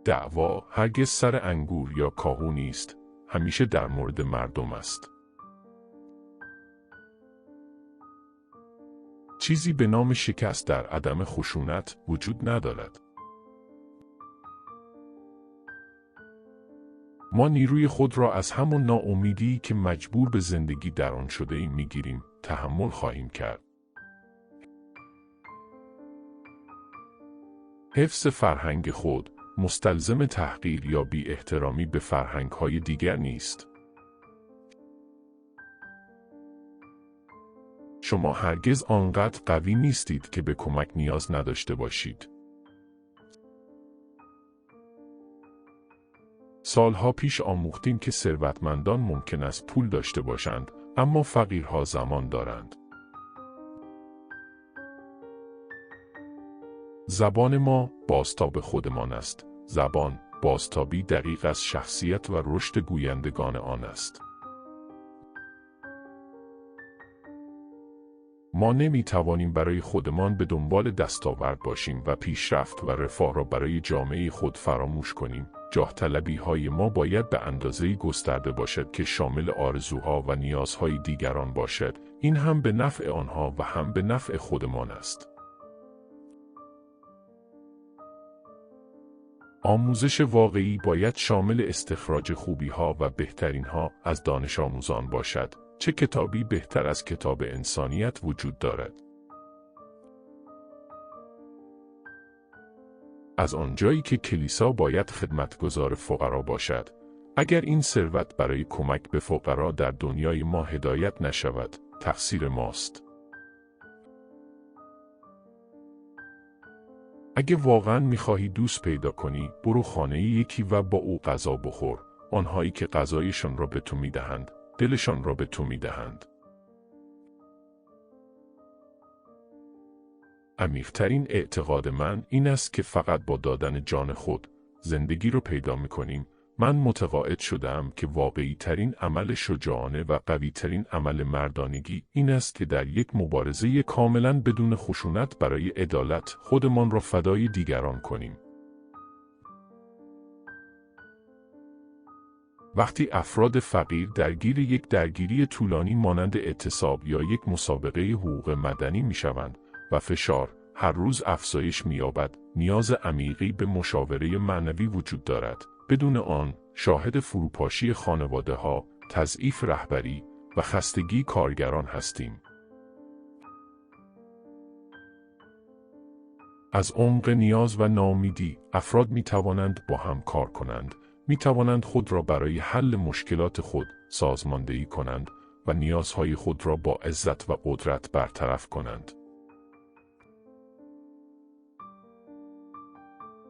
دعوا هرگز سر انگور یا کاهو نیست، همیشه در مورد مردم است. چیزی به نام شکست در عدم خشونت وجود ندارد. ما نیروی خود را از همون ناامیدی که مجبور به زندگی در آن شده ایم میگیریم، تحمل خواهیم کرد. حفظ فرهنگ خود مستلزم تحقیر یا بی احترامی به فرهنگ‌های دیگر نیست. شما هرگز آنقدر قوی نیستید که به کمک نیاز نداشته باشید. سالها پیش آموختیم که ثروتمندان ممکن است پول داشته باشند، اما فقیرها زمان دارند. زبان ما بازتاب خودمان است. زبان بازتابی دقیق از شخصیت و رشد گویندگان آن است. ما نمی توانیم برای خودمان به دنبال دستاورد باشیم و پیشرفت و رفاه را برای جامعه خود فراموش کنیم. جاه طلبی های ما باید به اندازه‌ای گسترده باشد که شامل آرزوها و نیازهای دیگران باشد. این هم به نفع آنها و هم به نفع خودمان است. آموزش واقعی باید شامل استخراج خوبی‌ها و بهترین‌ها از دانش آموزان باشد. چه کتابی بهتر از کتاب انسانیت وجود دارد؟ از آنجایی که کلیسا باید خدمتگزار فقرا باشد، اگر این ثروت برای کمک به فقرا در دنیای ما هدایت نشود، تقصیر ماست. اگه واقعاً می‌خواهی دوست پیدا کنی، برو خانه یکی و با او غذا بخور. آنهایی که غذایشان را به تو می‌دهند، دلشان را به تو می‌دهند. عمیق‌ترین اعتقاد من این است که فقط با دادن جان خود زندگی رو پیدا می‌کنیم. من متقاعد شدم که واقعی‌ترین عمل شجاعانه و قوی‌ترین عمل مردانگی این است که در یک مبارزه کاملاً بدون خشونت برای عدالت خودمان را فدای دیگران کنیم. وقتی افراد فقیر درگیر یک درگیری طولانی مانند اعتصاب یا یک مسابقه حقوق مدنی می‌شوند و فشار هر روز افزایش می‌یابد، نیاز عمیقی به مشاوره معنوی وجود دارد. بدون آن، شاهد فروپاشی خانواده‌ها، تضعیف رهبری و خستگی کارگران هستیم. از عمق نیاز و ناامیدی، افراد می‌توانند با هم کار کنند، می‌توانند خود را برای حل مشکلات خود سازماندهی کنند و نیازهای خود را با عزت و قدرت برطرف کنند.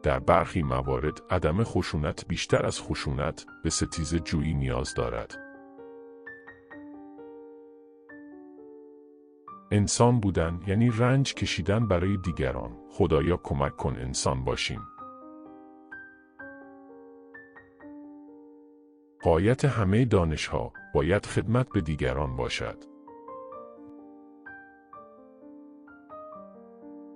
در برخی موارد عدم خشونت بیشتر از خشونت به ستیزه جویی نیاز دارد. انسان بودن یعنی رنج کشیدن برای دیگران. خدایا کمک کن انسان باشیم. غایت همه دانش‌ها باید خدمت به دیگران باشد.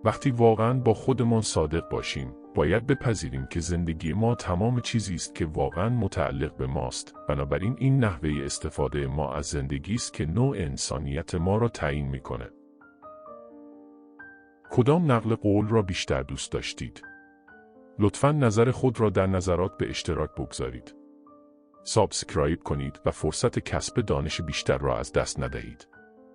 وقتی واقعاً با خودمان صادق باشیم، باید بپذیریم که زندگی ما تمام چیزی است که واقعاً متعلق به ماست. بنابراین این نحوه استفاده ما از زندگی است که نوع انسانیت ما را تعیین می‌کند. کدام نقل قول را بیشتر دوست داشتید؟ لطفاً نظر خود را در نظرات به اشتراک بگذارید. سابسکرایب کنید و فرصت کسب دانش بیشتر را از دست ندهید.